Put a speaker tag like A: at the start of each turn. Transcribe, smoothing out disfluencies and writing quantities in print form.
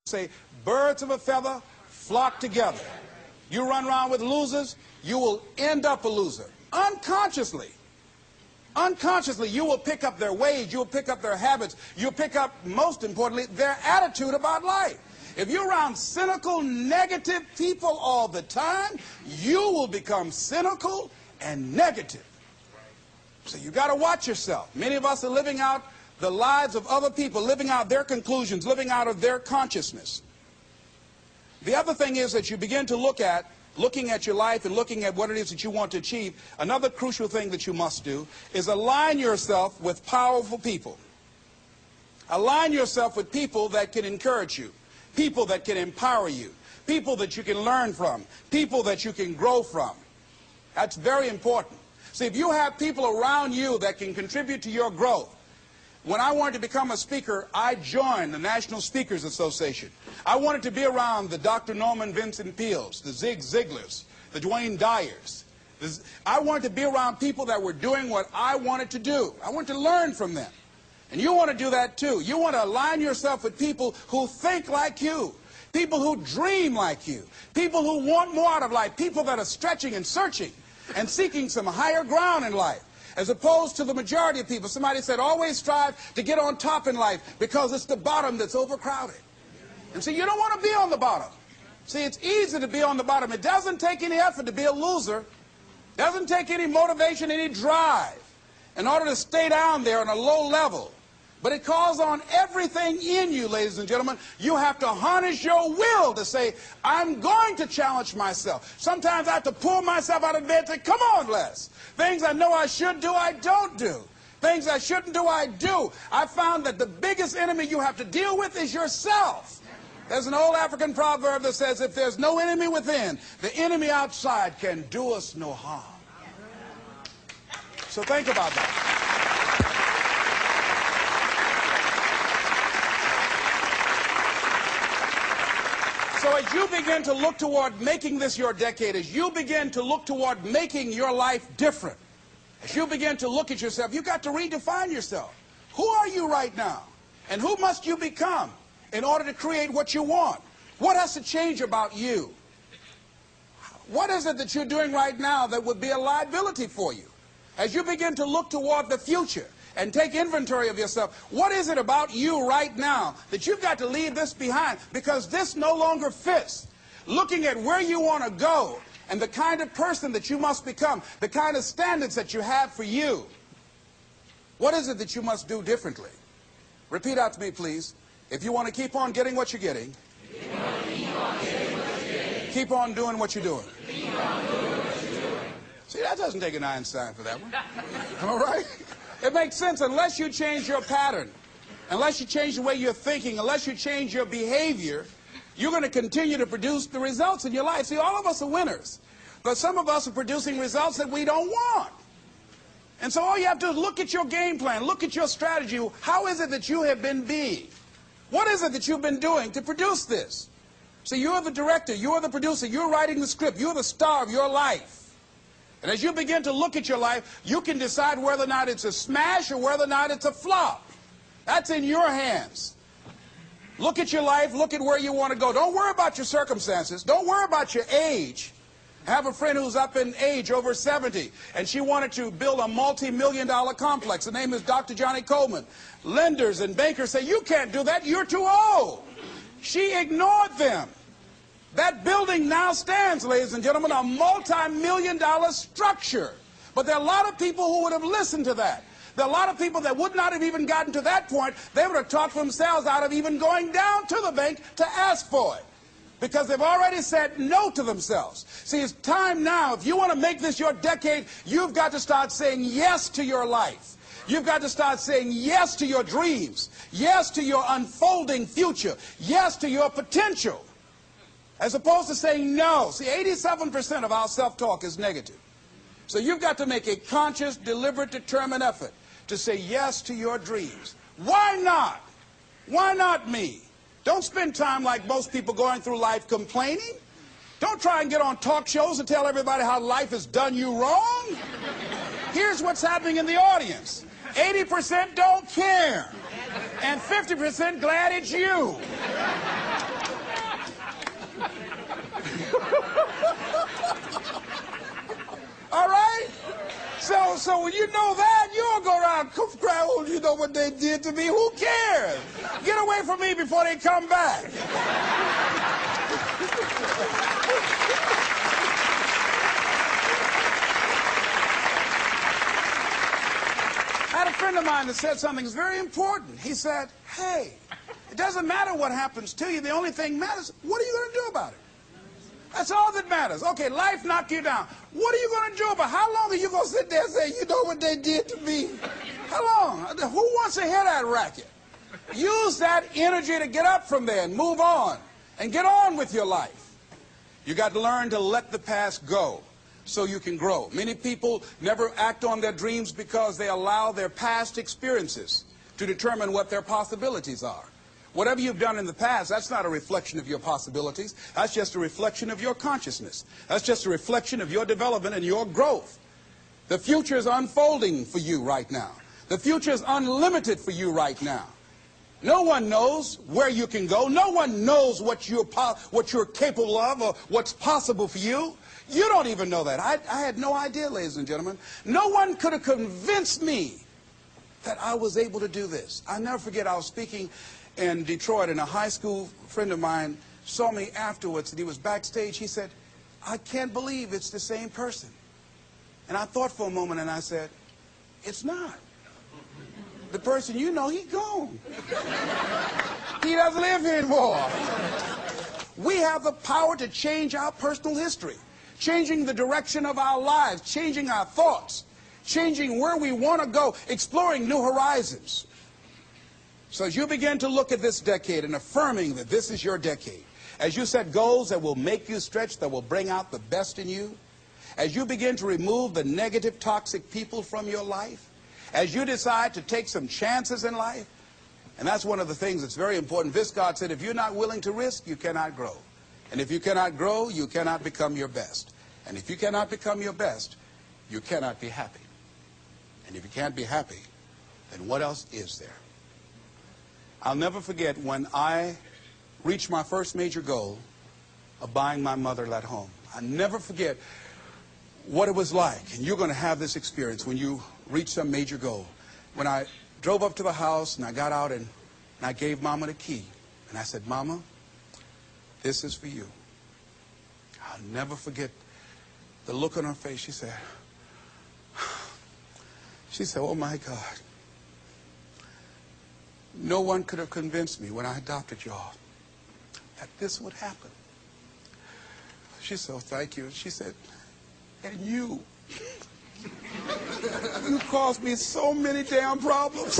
A: say, birds of a feather flock together. You run around with losers, you will end up a loser. Unconsciously. Unconsciously, you will pick up their ways, you'll pick up their habits, you'll pick up, most importantly, their attitude about life. If you're around cynical, negative people all the time, you will become cynical and negative. So you got to watch yourself. Many of us are living out the lives of other people, living out their conclusions, living out of their consciousness. The other thing is that you begin to looking at your life and looking at what it is that you want to achieve. Another crucial thing that you must do is align yourself with powerful people. Align yourself with people that can encourage you, people that can empower you, people that you can learn from, people that you can grow from. That's very important. See, if you have people around you that can contribute to your growth. When I wanted to become a speaker, I joined the National Speakers Association. I wanted to be around the Dr. Norman Vincent Peales, the Zig Ziglars, the Dwayne Dyers. I wanted to be around people that were doing what I wanted to do. I wanted to learn from them. And you want to do that too. You want to align yourself with people who think like you, people who dream like you, people who want more out of life, people that are stretching and searching and seeking some higher ground in life. As opposed to the majority of people. Somebody said, always strive to get on top in life because it's the bottom that's overcrowded. And see, you don't want to be on the bottom. See, it's easy to be on the bottom. It doesn't take any effort to be a loser. It doesn't take any motivation, any drive in order to stay down there on a low level. But it calls on everything in you, ladies and gentlemen. You have to harness your will to say, I'm going to challenge myself. Sometimes I have to pull myself out of bed and say, come on, Les. Things I know I should do, I don't do. Things I shouldn't do, I do. I found that the biggest enemy you have to deal with is yourself. There's an old African proverb that says, if there's no enemy within, the enemy outside can do us no harm. So think about that. So as you begin to look toward making this your decade, as you begin to look toward making your life different, as you begin to look at yourself, you've got to redefine yourself. Who are you right now? And who must you become in order to create what you want? What has to change about you? What is it that you're doing right now that would be a liability for you? As you begin to look toward the future and take inventory of yourself, what is it about you right now that you've got to leave this behind because this no longer fits? Looking at where you want to go and the kind of person that you must become, the kind of standards that you have for you. What is it that you must do differently? Repeat out to me, please. If you want to keep on getting what you're getting, keep on doing what you're doing. See, that doesn't take an Einstein for that one. All right? It makes sense unless you change your pattern, unless you change the way you're thinking, unless you change your behavior, you're going to continue to produce the results in your life. See, all of us are winners, but some of us are producing results that we don't want. And so all you have to do is look at your game plan, look at your strategy. How is it that you have been being? What is it that you've been doing to produce this? See, you're the director, you're the producer, you're writing the script, you're the star of your life. And as you begin to look at your life, you can decide whether or not it's a smash or whether or not it's a flop. That's in your hands. Look at your life, look at where you want to go. Don't worry about your circumstances. Don't worry about your age. I have a friend who's up in age, over 70, and she wanted to build a multi-million-dollar complex. The name is Dr. Johnny Coleman. Lenders and bankers say, you can't do that, you're too old. She ignored them. That building now stands, ladies and gentlemen, a multi-million-dollar structure. But there are a lot of people who would have listened to that. There are a lot of people that would not have even gotten to that point. They would have talked themselves out of even going down to the bank to ask for it, because they've already said no to themselves. See, it's time now. If you want to make this your decade, you've got to start saying yes to your life. You've got to start saying yes to your dreams, yes to your unfolding future, yes to your potential, as opposed to saying no. See, 87% of our self-talk is negative. So you've got to make a conscious, deliberate, determined effort to say yes to your dreams. Why not? Why not me? Don't spend time like most people going through life complaining. Don't try and get on talk shows and tell everybody how life has done you wrong. Here's what's happening in the audience. 80% don't care, and 50% glad it's you. know what they did to me. Who cares? Get away from me before they come back. I had a friend of mine that said something that's very important. He said, hey, it doesn't matter what happens to you. The only thing matters, what are you going to do about it? That's all that matters. Okay, life knocked you down. What are you going to do about it? How long are you going to sit there and say, you know what they did to me? How long? Who wants to hear that racket? Use that energy to get up from there and move on and get on with your life. You got to learn to let the past go so you can grow. Many people never act on their dreams because they allow their past experiences to determine what their possibilities are. Whatever you've done in the past, that's not a reflection of your possibilities. That's just a reflection of your consciousness. That's just a reflection of your development and your growth. The future is unfolding for you right now. The future is unlimited for you right now. No one knows where you can go. No one knows what you're capable of or what's possible for you. You don't even know that. I had no idea, ladies and gentlemen. No one could have convinced me that I was able to do this. I'll never forget, I was speaking in Detroit, and a high school friend of mine saw me afterwards, and he was backstage. He said, I can't believe it's the same person. And I thought for a moment, and I said, it's not. The person you know, he's gone. He doesn't live here anymore. We have the power to change our personal history, changing the direction of our lives, changing our thoughts, changing where we want to go, exploring new horizons. So as you begin to look at this decade and affirming that this is your decade, as you set goals that will make you stretch, that will bring out the best in you, as you begin to remove the negative, toxic people from your life, as you decide to take some chances in life, and that's one of the things that's very important. Viscott said, if you're not willing to risk, you cannot grow. And if you cannot grow, you cannot become your best. And if you cannot become your best, you cannot be happy. And if you can't be happy, then what else is there? I'll never forget when I reached my first major goal of buying my mother that home. I'll never forget what it was like. And you're going to have this experience when you reach some major goal. When I drove up to the house and I got out and I gave Mama the key. And I said, Mama, this is for you. I'll never forget the look on her face. She said, oh my God. No one could have convinced me when I adopted y'all that this would happen. She said, oh, thank you. And she said, and you caused me so many damn problems.